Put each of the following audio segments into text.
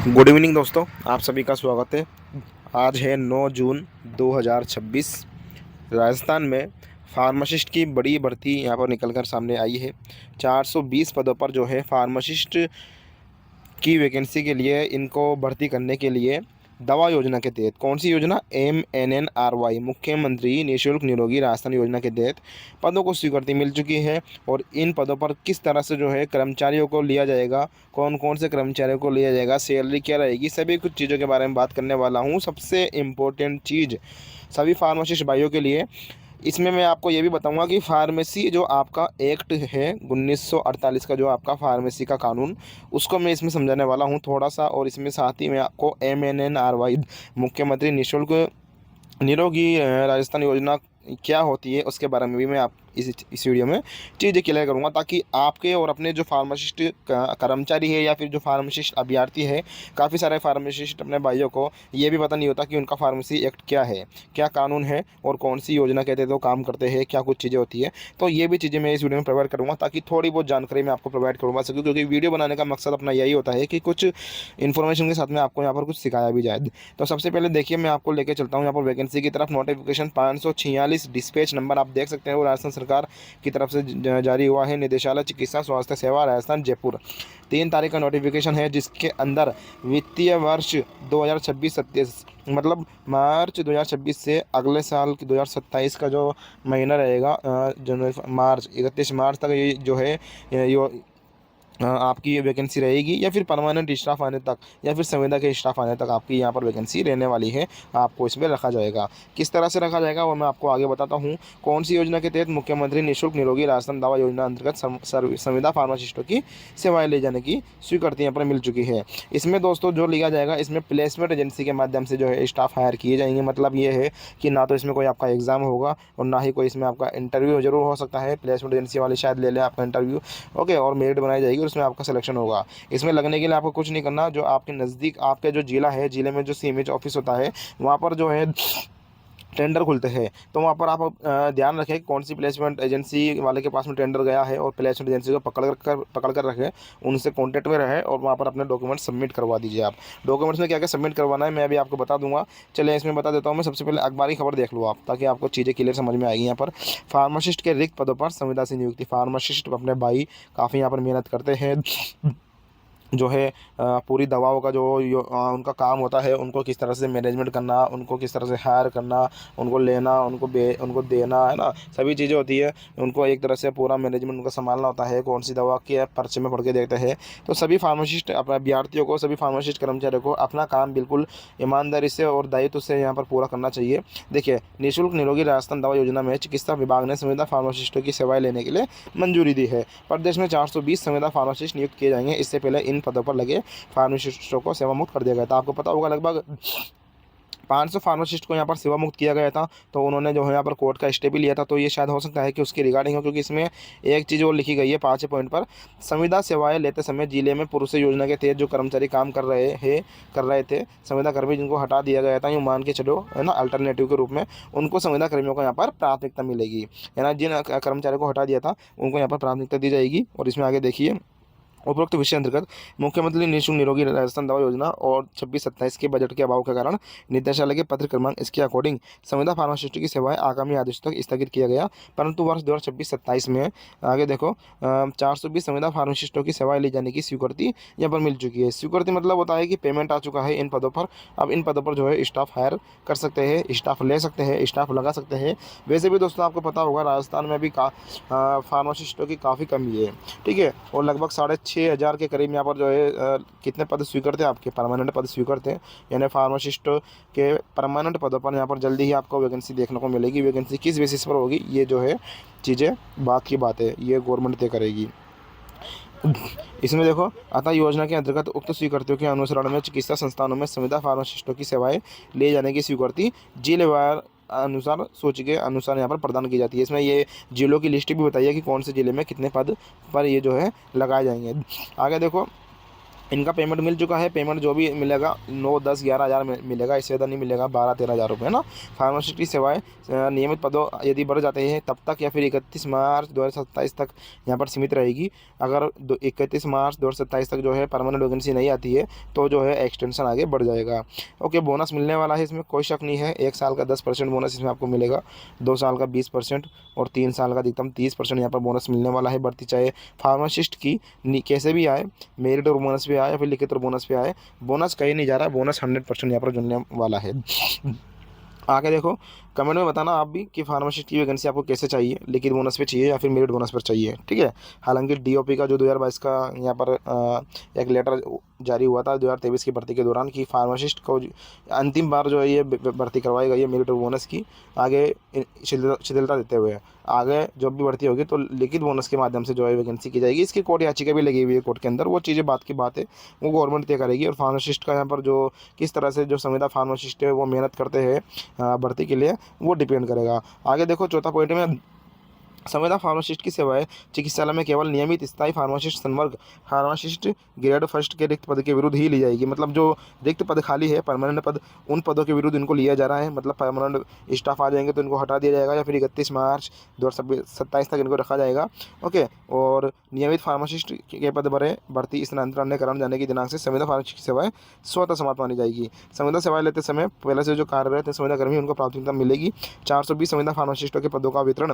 Good evening दोस्तों, आप सभी का स्वागत है। आज है 9 जून 2026। राजस्थान में फार्मासिस्ट की बड़ी भर्ती यहाँ पर निकल कर सामने आई है। 420 पदों पर जो है फार्मासिस्ट की वैकेंसी के लिए इनको भर्ती करने के लिए दवा योजना के तहत, कौन सी योजना, MNRY, मुख्यमंत्री निःशुल्क निरोगी राशन योजना के तहत पदों को स्वीकृति मिल चुकी है। और इन पदों पर किस तरह से जो है कर्मचारियों को लिया जाएगा, कौन कौन से कर्मचारियों को लिया जाएगा, सैलरी क्या रहेगी, सभी कुछ चीज़ों के बारे में बात करने वाला हूँ। सबसे इम्पोर्टेंट चीज़ सभी फार्मासिस्ट भाइयों के लिए इसमें मैं आपको ये भी बताऊंगा कि फार्मेसी जो आपका एक्ट है 1948 का, जो आपका फार्मेसी का कानून, उसको मैं इसमें समझाने वाला हूँ थोड़ा सा। और इसमें साथ ही मैं आपको MNRY, मुख्यमंत्री निःशुल्क निरोगी राजस्थान योजना क्या होती है, उसके बारे में भी मैं आप इस वीडियो में चीज़ें क्लियर करूंगा, ताकि आपके और अपने जो फार्मासिस्ट कर्मचारी है या फिर जो फार्मासिस्ट अभ्यर्थी है, काफ़ी सारे फार्मासिस्ट अपने भाइयों को ये भी पता नहीं होता कि उनका फार्मेसी एक्ट क्या है, क्या कानून है और कौन सी योजना कहते हैं तो काम करते हैं, क्या कुछ चीज़ें होती है। तो ये भी चीज़ें मैं इस वीडियो में प्रोवाइड करूँगा, ताकि थोड़ी बहुत जानकारी मैं आपको प्रोवाइड करूँगा सकूँ, क्योंकि वीडियो बनाने का मकसद अपना यही होता है कि कुछ इन्फॉर्मेशन के साथ में आपको यहाँ पर कुछ सिखाया भी जाए। तो सबसे पहले देखिए, मैं आपको लेकर चलता हूँ यहाँ पर वैकेंसी की तरफ। नोटिफिकेशन 546 डिस्पैच नंबर आप देख सकते हैं, वो राजस्थान सरकार की तरफ से जारी हुआ है। निदेशालय चिकित्सा स्वास्थ्य सेवा राजस्थान जयपुर, 3 तारीख का नोटिफिकेशन है, जिसके अंदर वित्तीय वर्ष 2026-27, मतलब मार्च 2026 से अगले साल की 2027 का जो महीना रहेगा, जनवरी मार्च 31 मार्च तक ये जो है आपकी वैकेंसी रहेगी, या फिर परमानेंट स्टाफ आने तक, या फिर संविदा के स्टाफ आने तक आपकी यहाँ पर वैकेंसी रहने वाली है। आपको इसमें रखा जाएगा। किस तरह से रखा जाएगा वो मैं आपको आगे बताता हूँ। कौन सी योजना के तहत, मुख्यमंत्री निःशुल्क निरोगी राशन दवा योजना अंतर्गत संविदा फार्मासिस्टों की सेवाएं ले जाने की स्वीकृति यहाँ पर मिल चुकी है। इसमें दोस्तों जो लिया जाएगा, इसमें प्लेसमेंट एजेंसी के माध्यम से जो है स्टाफ हायर किए जाएंगे। मतलब ये है कि ना तो इसमें कोई आपका एग्जाम होगा और ना ही कोई इसमें आपका इंटरव्यू, जरूर हो सकता है प्लेसमेंट एजेंसी वाले शायद ले लें आपका इंटरव्यू, ओके, और मेरिट बनाई जाएगी, उसमें आपका सिलेक्शन होगा। इसमें लगने के लिए आपको कुछ नहीं करना, जो आपके नज़दीक आपके जो जिला है, जिले में जो CMH ऑफिस होता है, वहाँ पर जो है टेंडर खुलते हैं। तो वहाँ पर आप ध्यान रखें कौन सी प्लेसमेंट एजेंसी वाले के पास में टेंडर गया है, और प्लेसमेंट एजेंसी को पकड़ कर रखें, उनसे कॉन्टैक्ट में रहे और वहाँ पर अपने डॉक्यूमेंट सबमिट करवा दीजिए। आप डॉक्यूमेंट्स में क्या क्या सबमिट करवाना है मैं अभी आपको बता दूंगा। चलिए इसमें बता देता हूँ मैं। सबसे पहले अखबारी खबर देख लो आप, ताकि आपको चीज़ें क्लियर समझ में आएगी। यहाँ पर फार्मासिस्ट के रिक्त पदों पर संविदा से नियुक्ति। फार्मासिस्ट अपने भाई काफ़ी यहाँ पर मेहनत करते हैं, जो है पूरी दवाओं का जो उनका काम होता है, उनको किस तरह से मैनेजमेंट करना, उनको किस तरह से हायर करना, उनको लेना, उनको देना, है ना, सभी चीज़ें होती है। उनको एक तरह से पूरा मैनेजमेंट उनका संभालना होता है। कौन सी दवा के पर्चे में पढ़ के देखते हैं। तो सभी फार्मासिस्ट अपने अभ्यर्थियों को, सभी फार्मासिस्ट कर्मचारियों को अपना काम बिल्कुल ईमानदारी से और दायित्व से यहाँ पर पूरा करना चाहिए। देखिए, निःशुल्क निरोगी राजस्थान दवा योजना में चिकित्सा विभाग ने संविदा फार्मासिस्टों की सेवाएं लेने के लिए मंजूरी दी है। प्रदेश में 420 संविदा फार्मासिस्ट नियुक्त किए जाएंगे। इससे पहले इन पदों पर लगे फार्मासिस्टों को सेवा मुक्त कर दिया गया था। आपको पता होगा लगभग 500 फार्मासिस्ट को यहाँ पर सेवा मुक्त किया गया था। तो उन्होंने जो है यहाँ पर कोर्ट का स्टे भी लिया था। तो ये शायद हो सकता है कि उसकी रिगार्डिंग हो, क्योंकि इसमें एक चीज़ और लिखी गई है 5 पॉइंट पर। संविदा सेवाएं लेते समय जिले में पुरुष योजना के तहत जो कर्मचारी काम कर रहे थे, संविदा कर्मी जिनको हटा दिया गया था, यूँ मान के चलो, है ना, अल्टरनेटिव के रूप में, उनको संविदा कर्मियों को यहाँ पर प्राथमिकता मिलेगी, है ना। जिन कर्मचारियों को हटा दिया था उनको यहाँ पर प्राथमिकता दी जाएगी। और इसमें आगे देखिए, उपरोक्त विषय अंतर्गत मुख्यमंत्री निःशुल्क निरोगी राजस्थान दवा योजना और 26-27 के बजट के अभाव के कारण निदेशालय के पत्र क्रमांक इसके अकॉर्डिंग संविदा फार्मासिस्ट की सेवाएं आगामी आदेश तक स्थगित किया गया। परंतु वर्ष 2026-27 में आगे देखो 420 संविदा फार्मासिस्टों की सेवाएं ली जाने की स्वीकृति यहाँ पर मिल चुकी है। स्वीकृति मतलब होता है कि पेमेंट आ चुका है इन पदों पर। अब इन पदों पर जो है स्टाफ हायर कर सकते हैं, स्टाफ ले सकते हैं, स्टाफ लगा सकते हैं। वैसे भी दोस्तों आपको पता होगा राजस्थान में भी फार्मासिस्टों की काफ़ी कमी है, ठीक है। और लगभग 6,500 के करीब यहाँ पर जो है कितने पद स्वीकृत थे, आपके परमानेंट पद स्वीकृत थे। यानी फार्मासिस्ट के परमानेंट पदों पर यहाँ पर जल्दी ही आपको वैकेंसी देखने को मिलेगी। वैकेंसी किस बेसिस पर होगी, ये जो है चीज़ें बात की बात है, ये गवर्नमेंट तय करेगी। इसमें देखो, अतः योजना के अंतर्गत उक्त स्वीकृतियों के अनुसरण में चिकित्सा संस्थानों में संविदा फार्मासिस्टों की सेवाएं ले जाने की स्वीकृति जिलेवार अनुसार सूची के अनुसार यहाँ पर प्रदान की जाती है। इसमें ये जिलों की लिस्ट भी बताइए कि कौन से जिले में कितने पद पर ये जो है लगाए जाएंगे। आगे देखो, इनका पेमेंट मिल चुका है। पेमेंट जो भी मिलेगा 9, 10, 11 हज़ार मिलेगा, इससे ज़्यादा नहीं मिलेगा, 12, 13 हज़ार रुपये, है ना। फार्मासिस्ट की सेवाएं नियमित पदों यदि बढ़ जाते हैं तब तक या फिर 31 मार्च 2027 तक यहाँ पर सीमित रहेगी। अगर 31 मार्च 2027 तक जो है परमानेंट वैकेंसी नहीं आती है तो जो है एक्सटेंशन आगे बढ़ जाएगा। ओके, बोनस मिलने वाला है, इसमें कोई शक नहीं है। 1 साल का 10% बोनस इसमें आपको मिलेगा, 2 साल का 20% और 3 साल का अधिकतम 30% यहाँ पर बोनस मिलने वाला है। बढ़ती चाहे फार्मासिस्ट की कैसे भी आए, मेरिट और बोनस पे आए या फिर लिखित और बोनस पे आए, बोनस कहीं नहीं जा रहा, बोनस 100% यहाँ पर जुड़ने वाला है। आगे देखो, कमेंट में बताना आप भी कि फार्मासिस्ट की वैकेंसी आपको कैसे चाहिए, लिखित बोनस पे चाहिए या फिर मेरिट बोनस पर चाहिए, ठीक है। हालांकि डीओपी का जो 2022 का यहाँ पर एक लेटर जारी हुआ था 2023 की भर्ती के दौरान कि फार्मासिस्ट को अंतिम बार जो है ये भर्ती करवाई गई है मेरिट और बोनस की, आगे शिथिलता देते हुए आगे जब भी भर्ती होगी तो लिखित बोनस के माध्यम से जो है वैकेंसी की जाएगी। इसकी कोर्ट याचिका भी लगी हुई है कोर्ट के अंदर, वो चीज़ें बात की बात है, वो गवर्नमेंट तय करेगी। और फार्मासिस्ट का यहाँ पर जो किस तरह से जो संविदा फार्मासिस्ट है वो मेहनत करते हैं भर्ती के लिए, वो डिपेंड करेगा। आगे देखो, चौथा पॉइंट में संविदा फार्मासिस्ट की सेवाएं चिकित्सालय में केवल नियमित स्थायी फार्मासिस्ट संवर्ग फार्मासिस्ट ग्रेड फर्स्ट के रिक्त पद के विरुद्ध ही ली जाएगी। मतलब जो रिक्त पद खाली है परमानेंट पद, उन पदों के विरुद्ध इनको लिया जा रहा है। मतलब परमानेंट स्टाफ आ जाएंगे तो इनको हटा दिया जाएगा या फिर 31 मार्च 2027 तक इनको रखा जाएगा। ओके, और नियमित फार्मासिस्ट के पद भरे भर्ती स्थानांतरण कराने जाने के दिनांक से संविदा फार्मासिस्ट की सेवाएं स्वतः समाप्त मानी जाएगी। संविदा सेवाएं लेते समय पहले से जो कार्यरत है संविदा कर्मी उनको प्राथमिकता मिलेगी। 420 संविदा फार्मासिस्टों के पदों का वितरण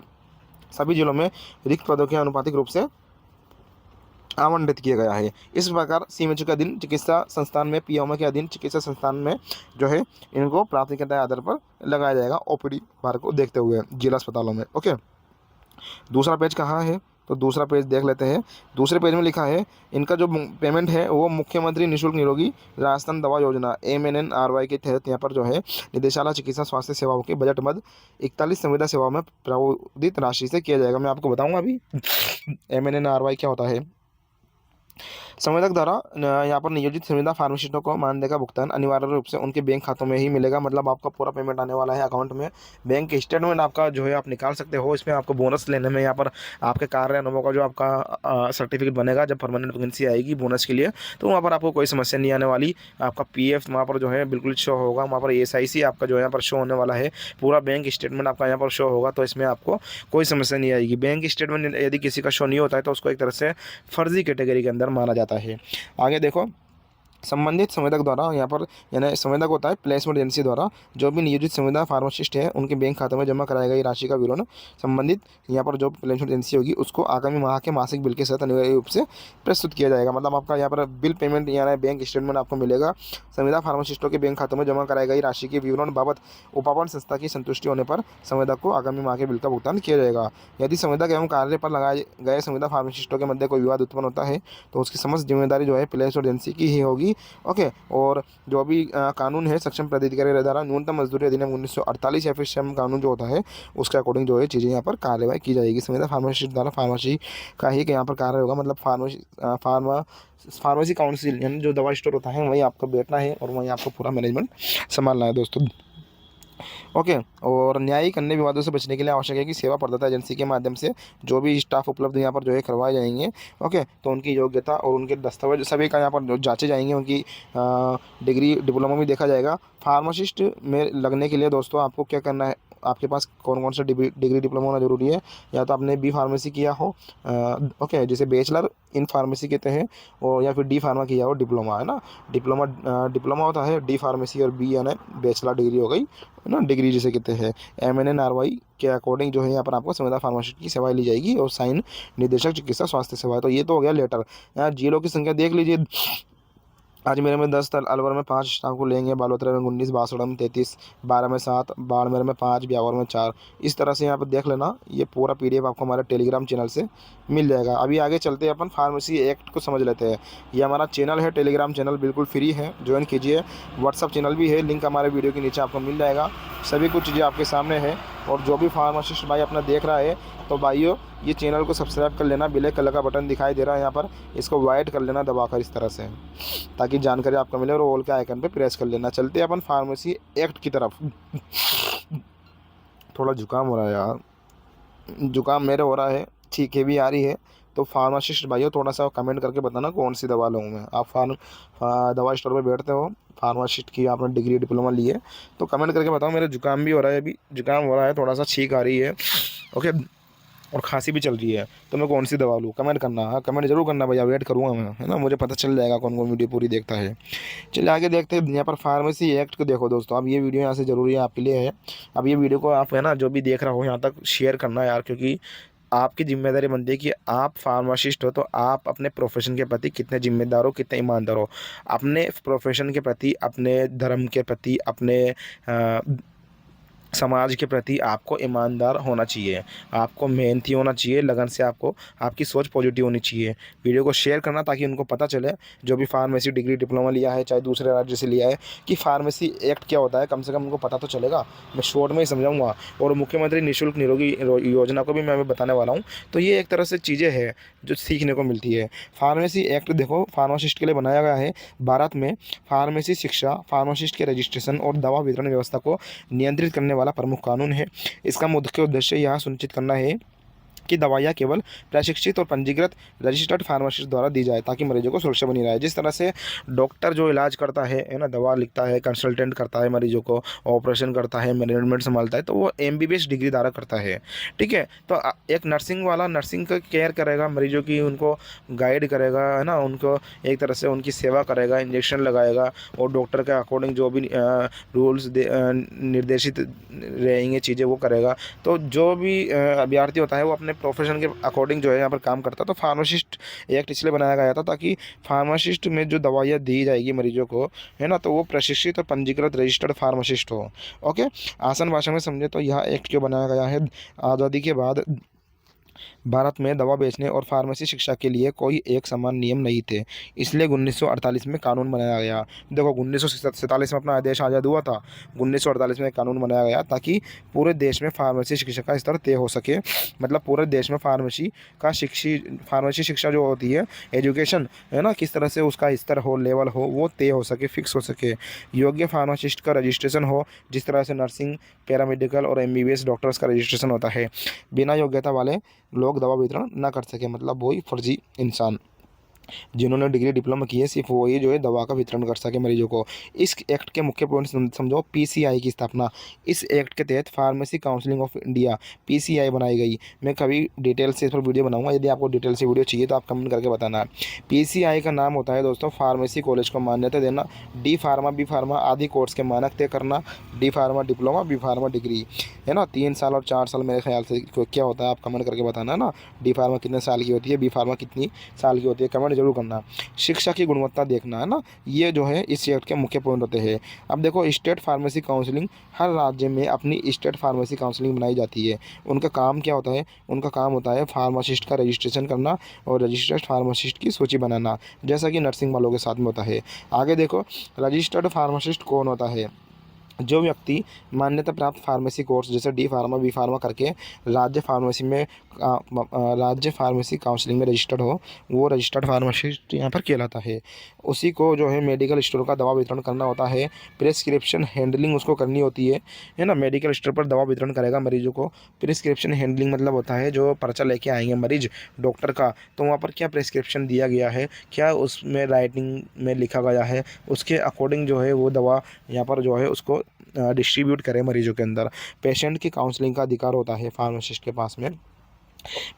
सभी जिलों में रिक्त पदों के अनुपातिक रूप से आवंटित किया गया है। इस प्रकार सीएमएचओ के अधीन चिकित्सा संस्थान में, पीएमओ के अधीन चिकित्सा संस्थान में जो है इनको प्राथमिकता आधार पर लगाया जाएगा ओपीडी भार को देखते हुए जिला अस्पतालों में। ओके, दूसरा पेज कहाँ है तो दूसरा पेज देख लेते हैं। दूसरे पेज में लिखा है इनका जो पेमेंट है वो मुख्यमंत्री निःशुल्क निरोगी राजस्थान दवा योजना MNNRY के तहत यहाँ पर जो है निदेशालय चिकित्सा स्वास्थ्य सेवाओं के बजट मद 41 संविदा सेवाओं में प्रावधानित राशि से किया जाएगा। मैं आपको बताऊंगा अभी MNNRY क्या होता है। संवेदक द्वारा यहाँ पर नियोजित संविदा फार्मासिस्टों को मानदेय का भुगतान अनिवार्य रूप से उनके बैंक खातों में ही मिलेगा। मतलब आपका पूरा पेमेंट आने वाला है अकाउंट में। बैंक स्टेटमेंट आपका जो है आप निकाल सकते हो, इसमें आपको बोनस लेने में यहाँ पर आपके कार्य अनुभव का जो आपका सर्टिफिकेट बनेगा जब परमानेंट वैकेंसी आएगी बोनस के लिए, तो वहाँ पर आपको कोई समस्या नहीं आने वाली। आपका PF वहाँ पर जो है बिल्कुल शो होगा, वहाँ पर SIC आपका जो है यहाँ पर शो होने वाला है, पूरा बैंक स्टेटमेंट आपका यहाँ पर शो होगा, तो इसमें आपको कोई समस्या नहीं आएगी। बैंक स्टेटमेंट यदि किसी का शो नहीं होता है तो उसको एक तरह से फर्जी कैटेगरी के अंदर माना जाता है। आगे देखो, संबंधित संवेदक द्वारा यहाँ पर यानी संवेदक होता है प्लेसमेंट एजेंसी द्वारा जो भी नियोजित संविदा फार्मासिस्ट है उनके बैंक खाते में जमा कराई गई राशि का विवरण संबंधित यहाँ पर जो प्लेसमेंट एजेंसी होगी उसको आगामी माह के मासिक बिल के साथ अनिवार्य रूप से प्रस्तुत किया जाएगा। मतलब आपका यहाँ पर बिल पेमेंट यानी बैंक स्टेटमेंट आपको मिलेगा। संविदा फार्मासिस्टों के बैंक खातों में जमा कराई गई राशि के विवरण बाबत उपापन संस्था की संतुष्टि होने पर संविदा को आगामी माह के बिल का भुगतान किया जाएगा। यदि संविदा एवं कार्य पर लगाए गए संविदा फार्मासिस्टों के मध्य कोई विवाद उत्पन्न होता है तो उसकी समस्त जिम्मेदारी जो है प्लेसमेंट एजेंसी की ही होगी। ओके, और जो भी कानून है सक्षम प्राधिकारी द्वारा न्यूनतम मजदूरी अधिनियम 1948 या फिर श्रम कानून जो होता है उसके अकॉर्डिंग जो है चीज़ें यहाँ पर कार्रवाई की जाएगी। संविदा फार्मासिस्ट द्वारा फार्मेसी का ही यहाँ पर कार्य होगा। मतलब फार्मेसी काउंसिल यानी जो दवा स्टोर होता है वहीं आपको बैठना है और वहीं आपको पूरा मैनेजमेंट संभालना है दोस्तों। ओके, और न्यायिक अन्य विवादों से बचने के लिए आवश्यक है कि सेवा प्रदाता एजेंसी के माध्यम से जो भी स्टाफ उपलब्ध यहाँ पर जो है करवाए जाएंगे। ओके, तो उनकी योग्यता और उनके दस्तावेज सभी का यहाँ पर जांचे जाएंगे, उनकी डिग्री डिप्लोमा भी देखा जाएगा। फार्मासिस्ट में लगने के लिए दोस्तों आपको क्या करना है, आपके पास कौन कौन सा डिग्री डिप्लोमा होना जरूरी है। या तो आपने B फार्मेसी किया हो, ओके, जैसे बैचलर इन फार्मेसी कहते हैं, और या फिर D फार्मा किया हो, डिप्लोमा है ना। डिप्लोमा होता है D फार्मेसी और B यानी बैचलर डिग्री हो गई है ना, डिग्री जिसे कहते हैं। MNNRY के अकॉर्डिंग जो है यहाँ पर आपको संविदा फार्मासिस्ट की सेवाएं ली जाएगी और साइन निदेशक चिकित्सा स्वास्थ्य सेवाएं। तो ये तो हो गया लेटर। यहाँ जिलों की संख्या देख लीजिए। अजमेर में 10, अलवर में 5 स्टाफ को लेंगे, बालोतरा में 19, बांसवाड़ा में 33, बारा में 7, बाड़मेर में 5, ब्यावर में 4। इस तरह से यहाँ पर देख लेना। ये पूरा PDF आपको हमारे टेलीग्राम चैनल से मिल जाएगा। अभी आगे चलते हैं, अपन फार्मेसी एक्ट को समझ लेते हैं। ये हमारा चैनल है, टेलीग्राम चैनल बिल्कुल फ्री है, ज्वाइन कीजिए। व्हाट्सअप चैनल भी है, लिंक हमारे वीडियो के नीचे आपको मिल जाएगा। सभी कुछ चीज़ें आपके सामने है। और जो भी फार्मासिस्ट भाई अपना देख रहा है तो भाइयों ये चैनल को सब्सक्राइब कर लेना। ब्लैक कलर का बटन दिखाई दे रहा है यहाँ पर, इसको वाइट कर लेना दबाकर इस तरह से, ताकि जानकारी आपको मिले, और ऑल के आइकन पे प्रेस कर लेना। चलते हैं अपन फार्मेसी एक्ट की तरफ। थोड़ा जुकाम हो रहा है यार, जुकाम मेरे हो रहा है, छींकें भी आ रही है, तो फार्मासिस्ट भाइयों थोड़ा सा कमेंट करके बताना कौन सी दवा लूँ मैं। आप दवा स्टोर पे बैठते हो, फार्मासिस्ट की आपने डिग्री डिप्लोमा ली है, तो कमेंट करके बताओ। मेरे जुकाम भी हो रहा है, अभी जुकाम हो रहा है, थोड़ा सा छींक आ रही है, ओके, और खांसी भी चल रही है, तो मैं कौन सी दवा लूँ? कमेंट करना, हाँ कमेंट जरूर करना भैया, वेट करूँगा मैं, है ना, मुझे पता चल जाएगा कौन कौन वीडियो पूरी देखता है। चलिए आगे देखते हैं। यहाँ पर फार्मेसी एक्ट को देखो दोस्तों, अब ये वीडियो यहाँ से ज़रूरी है आपके लिए है। अब ये वीडियो को आप, है ना, जो भी देख रहा हो यहाँ तक शेयर करना यार, क्योंकि आपकी जिम्मेदारी बनती है कि आप फार्मासिस्ट हो तो आप अपने प्रोफेशन के प्रति कितने जिम्मेदार हो, कितने ईमानदार हो, अपने प्रोफेशन के प्रति, अपने धर्म के प्रति, अपने समाज के प्रति आपको ईमानदार होना चाहिए, आपको मेहनती होना चाहिए, लगन से आपको, आपकी सोच पॉजिटिव होनी चाहिए। वीडियो को शेयर करना ताकि उनको पता चले, जो भी फार्मेसी डिग्री डिप्लोमा लिया है, चाहे दूसरे राज्य से लिया है, कि फार्मेसी एक्ट क्या होता है, कम से कम उनको पता तो चलेगा। मैं शॉर्ट में ही समझाऊंगा। और मुख्यमंत्री निःशुल्क निरोगी योजना को भी मैं अभी बताने वाला हूँ। तो ये एक तरह से चीज़ें हैं जो सीखने को मिलती है। फार्मेसी एक्ट देखो फार्मासिस्ट के लिए बनाया गया है। भारत में फार्मेसी शिक्षा, फार्मासिस्ट के रजिस्ट्रेशन और दवा वितरण व्यवस्था को नियंत्रित करने वाला प्रमुख कानून है। इसका मुख्य उद्देश्य यह सुनिश्चित करना है कि दवाइयाँ केवल प्रशिक्षित और पंजीकृत रजिस्टर्ड फार्मासिस्ट द्वारा दी जाए, ताकि मरीजों को सुरक्षा बनी रहे। जिस तरह से डॉक्टर जो इलाज करता है ना, दवा लिखता है, कंसल्टेंट करता है मरीजों को, ऑपरेशन करता है, मैनेजमेंट संभालता है, तो वो MBBS डिग्री धारा करता है, ठीक है। तो एक नर्सिंग वाला नर्सिंग का केयर करेगा, मरीजों की उनको गाइड करेगा, है ना, उनको एक तरह से उनकी सेवा करेगा, इंजेक्शन लगाएगा, और डॉक्टर के अकॉर्डिंग जो भी रूल्स निर्देशित रहेंगे चीज़ें वो करेगा। तो जो भी अभ्यर्थी होता है वो अपने प्रोफेशन के अकॉर्डिंग जो है यहाँ पर काम करता है। तो फार्मासिस्ट एक्ट इसलिए बनाया गया था ताकि फार्मासिस्ट में जो दवाइयाँ दी जाएगी मरीजों को, है ना, तो वो प्रशिक्षित और पंजीकृत रजिस्टर्ड फार्मासिस्ट हो। ओके, आसान भाषा में समझे तो यह एक्ट क्यों बनाया गया है? आज़ादी के बाद भारत में दवा बेचने और फार्मेसी शिक्षा के लिए कोई एक समान नियम नहीं थे, इसलिए 1948 में कानून बनाया गया। देखो 1947 में अपना देश आज़ाद हुआ था, 1948 में कानून बनाया गया ताकि पूरे देश में फार्मेसी शिक्षा का स्तर तय हो सके। मतलब पूरे देश में फार्मेसी शिक्षा जो होती है, एजुकेशन, है ना, किस तरह से उसका स्तर हो, लेवल हो, वो तय हो सके, फिक्स हो सके। योग्य फार्मासिस्ट का रजिस्ट्रेशन हो, जिस तरह से नर्सिंग, पैरामेडिकल और MBBS डॉक्टर्स का रजिस्ट्रेशन होता है। बिना योग्यता वाले लोग दवा वितरण ना कर सके, मतलब वही फर्जी इंसान जिन्होंने डिग्री डिप्लोमा की है, सिर्फ वही जो है दवा का वितरण कर सके मरीजों को। इस एक्ट के मुख्य पॉइंट समझो। PCI की स्थापना, इस एक्ट के तहत pharmacy counselling of India PCI बनाई गई। मैं कभी डिटेल से इस पर वीडियो बनाऊंगा, यदि आपको डिटेल से वीडियो चाहिए तो आप कमेंट करके बताना। PCI का नाम होता है दोस्तों फार्मेसी कॉलेज को मान्यता देना, D फार्मा, B फार्मा आदि कोर्स के मानक तय करना। D pharma diploma, B pharma degree, है ना, 3 साल और 4 साल मेरे ख्याल से क्या होता है, आप कमेंट करके बताना ना। D फार्मा कितने साल की होती है, B फार्मा कितनी साल की होती है, कमेंट जरूर करना। शिक्षा की गुणवत्ता देखना, है ना, ये जो है इस एक्ट के मुख्य पॉइंट होते हैं। अब देखो स्टेट फार्मेसी काउंसिलिंग, हर राज्य में अपनी स्टेट फार्मेसी काउंसिलिंग बनाई जाती है। उनका काम क्या होता है? उनका काम होता है फार्मासिस्ट का रजिस्ट्रेशन करना और रजिस्टर्ड फार्मासिस्ट की सूची बनाना, जैसा कि नर्सिंग वालों के साथ में होता है। आगे देखो रजिस्टर्ड फार्मासिस्ट कौन होता है? जो व्यक्ति मान्यता प्राप्त फार्मेसी कोर्स जैसे D फार्मा, B फार्मा करके राज्य फार्मेसी काउंसिलिंग में रजिस्टर्ड हो, वो रजिस्टर्ड फार्मासिस्ट यहाँ पर कहलाता है। उसी को जो है मेडिकल स्टोर का दवा वितरण करना होता है। प्रिस्क्रिप्शन हैंडलिंग उसको करनी होती है ना, मेडिकल स्टोर पर दवा वितरण करेगा मरीजों को। प्रिस्क्रिप्शन हैंडलिंग मतलब होता है जो पर्चा लेके आएंगे मरीज डॉक्टर का, तो वहाँ पर क्या प्रिस्क्रिप्शन दिया गया है, क्या उसमें राइटिंग में लिखा गया है, उसके अकॉर्डिंग जो है वो दवा यहाँ पर जो है उसको डिस्ट्रीब्यूट करें मरीजों के अंदर। पेशेंट की काउंसलिंग का अधिकार होता है फार्मासिस्ट के पास में।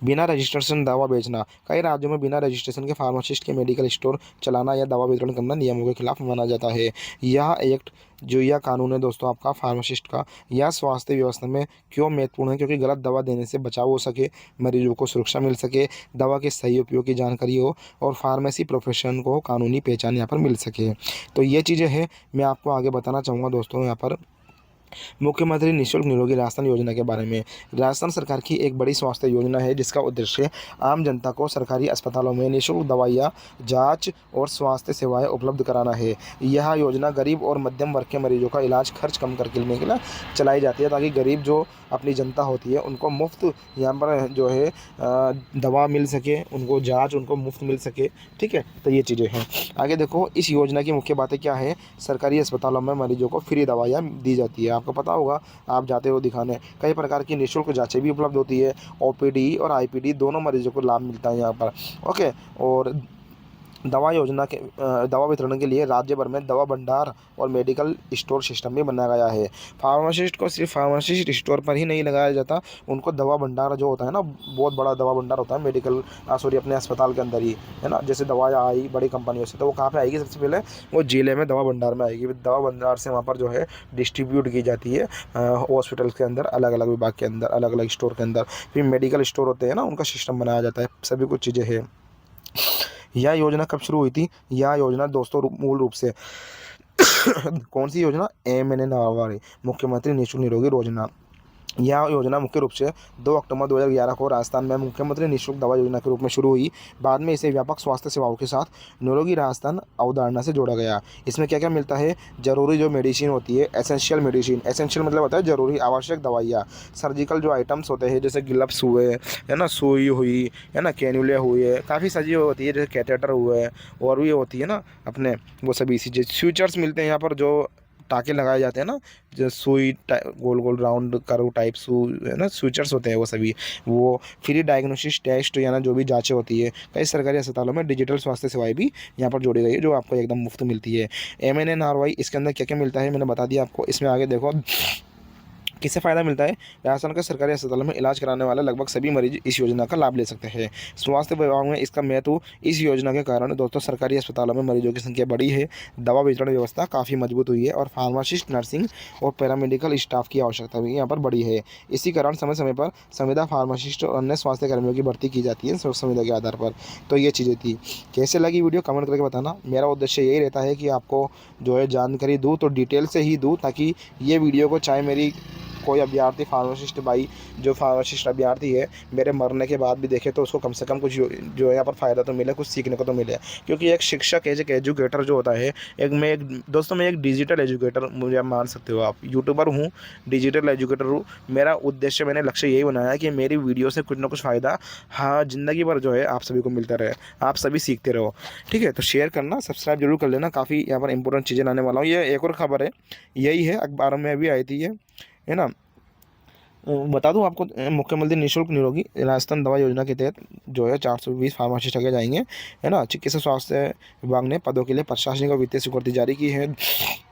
बिना रजिस्ट्रेशन दवा बेचना, कई राज्यों में बिना रजिस्ट्रेशन के फार्मासिस्ट के मेडिकल स्टोर चलाना या दवा वितरण करना नियमों के खिलाफ माना जाता है। यह एक्ट जो यह कानून है दोस्तों आपका फार्मासिस्ट का, यह स्वास्थ्य व्यवस्था में क्यों महत्वपूर्ण है? क्योंकि गलत दवा देने से बचाव हो सके, मरीजों को सुरक्षा मिल सके, दवा के सही उपयोग की जानकारी हो और फार्मेसी प्रोफेशन को कानूनी पहचान यहाँ पर मिल सके। तो ये चीज़ें हैं, मैं आपको आगे बताना चाहूँगा दोस्तों यहाँ पर मुख्यमंत्री निःशुल्क निरोगी राजस्थान योजना के बारे में। राजस्थान सरकार की एक बड़ी स्वास्थ्य योजना है जिसका उद्देश्य आम जनता को सरकारी अस्पतालों में निःशुल्क दवाइयाँ, जांच और स्वास्थ्य सेवाएं उपलब्ध कराना है। यह योजना गरीब और मध्यम वर्ग के मरीजों का इलाज खर्च कम करने के लिए चलाई जाती है, ताकि गरीब जो अपनी जनता होती है उनको मुफ्त यहाँ पर जो है दवा मिल सके, उनको जाँच उनको मुफ्त मिल सके, ठीक है। तो ये चीज़ें हैं। आगे देखो इस योजना की मुख्य बातें क्या है? सरकारी अस्पतालों में मरीजों को फ्री दवाइयाँ दी जाती है। आपको पता होगा, आप जाते हो दिखाने। कई प्रकार की निःशुल्क जाँचें भी उपलब्ध होती है। ओपीडी और आईपीडी दोनों मरीजों को लाभ मिलता है यहाँ पर। ओके। और दवा वितरण के लिए राज्य भर में दवा भंडार और मेडिकल स्टोर सिस्टम भी बनाया गया है। फार्मासिस्ट को सिर्फ फार्मासिस्ट स्टोर पर ही नहीं लगाया जाता, उनको दवा भंडार जो होता है ना, बहुत बड़ा दवा भंडार होता है मेडिकल सॉरी अपने अस्पताल के अंदर ही, है ना। जैसे दवाएँ आई बड़ी कंपनियों से, तो वो कहाँ पे आएगी सबसे पहले, वो जिले में दवा भंडार में आएगी। दवा भंडार से वहाँ पर जो है डिस्ट्रीब्यूट की जाती है हॉस्पिटल के अंदर, अलग अलग विभाग के अंदर, अलग अलग स्टोर के अंदर। फिर मेडिकल स्टोर होते हैं ना, उनका सिस्टम बनाया जाता है। सभी कुछ चीज़ें हैं। यह योजना कब शुरू हुई थी? यह योजना दोस्तों मूल रूप से कौन सी योजना? MNN मुख्यमंत्री निःशुल्क निरोगी योजना। यह योजना मुख्य रूप से 2 अक्टूबर 2011 को राजस्थान में मुख्यमंत्री निःशुल्क दवा योजना के रूप में शुरू हुई। बाद में इसे व्यापक स्वास्थ्य सेवाओं के साथ निरोगी राजस्थान अवधारणा से जोड़ा गया। इसमें क्या क्या मिलता है? जरूरी जो मेडिसिन होती है, एसेंशियल मेडिसिन, एसेंशियल मतलब होता है जरूरी आवश्यक दवाइयाँ। सर्जिकल जो आइटम्स होते हैं, जैसे ग्लव्स हुए, है ना, सुई हुई, है ना, कैन्यूले हुए, काफ़ी सजी होती है, जैसे कैथेटर हुए, और भी होती है ना अपने, वो सभी चीज़ें। स्विचर्स मिलते हैं यहाँ पर, जो टाँके लगाए जाते हैं ना, जो सुई गोल गोल राउंड कर्व टाइप है ना, स्विचर्स होते हैं वो सभी। वो फ्री डायग्नोसिस टेस्ट, या ना जो भी जांचें होती है। कई सरकारी अस्पतालों में डिजिटल स्वास्थ्य सेवाएं भी यहाँ पर जोड़ी गई है, जो आपको एकदम मुफ्त मिलती है। MNNRY इसके अंदर क्या क्या मिलता है मैंने बता दिया आपको। इसमें आगे देखो किससे फ़ायदा मिलता है? राजस्थान के सरकारी अस्पतालों में इलाज कराने वाले लगभग सभी मरीज इस योजना का लाभ ले सकते हैं। स्वास्थ्य विभाग में इसका महत्व, इस योजना के कारण दोस्तों सरकारी अस्पतालों में मरीजों की संख्या बढ़ी है, दवा वितरण व्यवस्था काफ़ी मजबूत हुई है, और फार्मासिस्ट, नर्सिंग और पैरामेडिकल स्टाफ की आवश्यकता भी यहाँ पर बढ़ी है। इसी कारण समय समय पर संविदा फार्मासिस्ट और अन्य स्वास्थ्य कर्मियों की भर्ती की जाती है संविदा के आधार पर। तो ये चीज़ें थी। कैसे लगी वीडियो कमेंट करके बताना। मेरा उद्देश्य यही रहता है कि आपको जो है जानकारी दूँ तो डिटेल से ही दूँ, ताकि ये वीडियो को चाहे मेरी कोई अभ्यर्थी फार्मासिस्ट भाई, जो फार्मासिस्ट अभ्यर्थी है, मेरे मरने के बाद भी देखे तो उसको कम से कम कुछ जो है यहाँ पर फ़ायदा तो मिले, कुछ सीखने को तो मिले। क्योंकि एक शिक्षक, एक एजुकेटर जो होता है, दोस्तों मैं एक डिजिटल एजुकेटर, मुझे आप मान सकते हो, आप यूट्यूबर हूँ, डिजिटल एजुकेटर हूँ। मेरा उद्देश्य, मैंने लक्ष्य यही बनाया है कि मेरी वीडियो से कुछ ना कुछ फ़ायदा हाँ ज़िंदगी भर जो है आप सभी को मिलता रहे, आप सभी सीखते रहो। ठीक है, तो शेयर करना, सब्सक्राइब जरूर कर लेना। काफ़ी यहाँ पर इंपॉर्टेंट चीज़ें लाने वाला हूँ। ये एक और खबर है, यही है, अखबारों में अभी आई थी ये, है ना। बता दूं आपको, मुख्यमंत्री निःशुल्क निरोगी राजस्थान दवा योजना के तहत जो है 420 फार्मासिस्ट आगे जाएंगे, है ना। चिकित्सा स्वास्थ्य विभाग ने पदों के लिए प्रशासनिक और वित्तीय स्वीकृति जारी की है।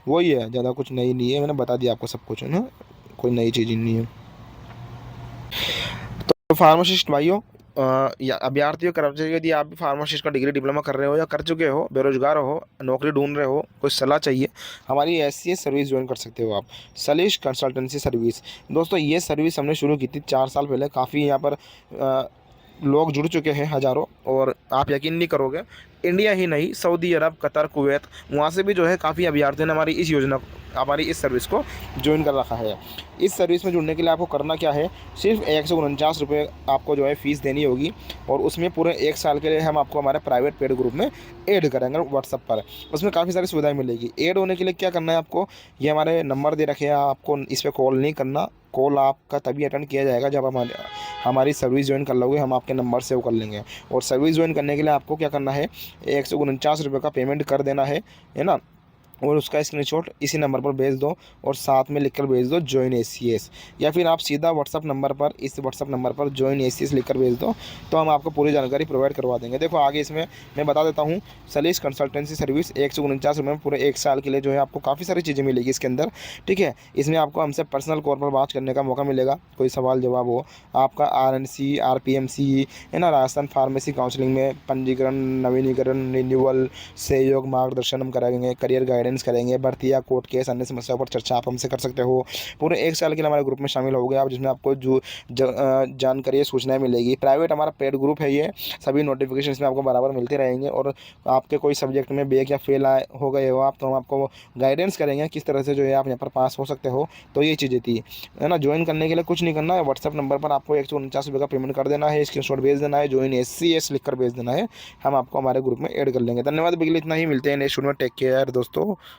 वही है, ज़्यादा कुछ नई नहीं है, मैंने बता दिया आपको सब कुछ, है ना, कोई नई चीज़ नहीं है। तो फार्मासिस्ट भाइयों या अभ्यर्थियों, कर्मचारियों, यदि आप भी फार्मासिस्ट का डिग्री डिप्लोमा कर रहे हो या कर चुके हो, बेरोजगार हो, नौकरी ढूंढ रहे हो, कोई सलाह चाहिए, हमारी ऐसी सर्विस ज्वाइन कर सकते हो आप, सलीश कंसल्टेंसी सर्विस। दोस्तों ये सर्विस हमने शुरू की थी 4 साल पहले। काफ़ी यहाँ पर लोग जुड़ चुके हैं हज़ारों, और आप यकीन नहीं करोगे, इंडिया ही नहीं, सऊदी अरब, कतर, कुवैत, वहाँ से भी जो है काफ़ी अभ्यर्थियों ने हमारी इस सर्विस को ज्वाइन कर रखा है। इस सर्विस में जुड़ने के लिए आपको करना क्या है? सिर्फ 149 रुपये आपको जो है फ़ीस देनी होगी, और उसमें पूरे 1 साल के लिए हम आपको हमारे प्राइवेट पेड ग्रुप में ऐड करेंगे व्हाट्सअप पर। उसमें काफ़ी सारी सुविधाएं मिलेगी। ऐड होने के लिए क्या करना है आपको? ये हमारे नंबर दे रखे हैं, आपको इस पर कॉल नहीं करना। कॉल आपका तभी अटेंड किया जाएगा जब हमारी सर्विस ज्वाइन कर लोगे, हम आपके नंबर सेव कर लेंगे। और सर्विस ज्वाइन करने के लिए आपको क्या करना है? 149 रुपये का पेमेंट कर देना है ना, और उसका स्क्रीनशॉट इसी नंबर पर भेज दो, और साथ में लिखकर भेज दो जॉइन ACS, या फिर आप सीधा व्हाट्सअप नंबर पर, इस व्हाट्सअप नंबर पर जॉइन ACS लिखकर भेज दो, तो हम आपको पूरी जानकारी प्रोवाइड करवा देंगे। देखो आगे इसमें मैं बता देता हूँ, सलीश कंसल्टेंसी सर्विस 149 रुपये में पूरे 1 साल के लिए जो है आपको काफ़ी सारी चीज़ें मिलेगी इसके अंदर। ठीक है, इसमें आपको हमसे पर्सनल कॉल पर बात करने का मौका मिलेगा, कोई सवाल जवाब हो, आपका RNC, RPMC, है ना, राजस्थान फार्मेसी काउंसलिंग में पंजीकरण, नवीनीकरण, रिन्यूअल, सहयोग, मार्गदर्शन हम कराएंगे, करियर गाइडेंस करेंगे, भर्ती या कोर्ट केस, अन्य समस्याओं पर चर्चा आप हमसे कर सकते हो। पूरे 1 साल के लिए हमारे ग्रुप में शामिल हो गए आप, जिसमें आपको जो जानकारी, सूचनाएं मिलेगी। प्राइवेट हमारा पेड ग्रुप है ये, सभी नोटिफिकेशन इसमें आपको बराबर मिलते रहेंगे, और आपके कोई सब्जेक्ट में बैक या फेल हो गए हो आप, तो हम आपको गाइडेंस करेंगे किस तरह से जो है आप यहाँ पर पास हो सकते हो। तो ये चीज़ें थी, है ना। ज्वाइन करने के लिए कुछ नहीं करना है, व्हाट्सअप नंबर पर आपको 149 रुपये का पेमेंट कर देना है, स्क्रीनशॉट भेज देना है, जॉइन ACS लिखकर भेज देना है, हम आपको हमारे ग्रुप में ऐड कर लेंगे। धन्यवाद, बिगल इतना ही, मिलते हैं नेक्स्ट वीडियो में। टेक केयर दोस्तों।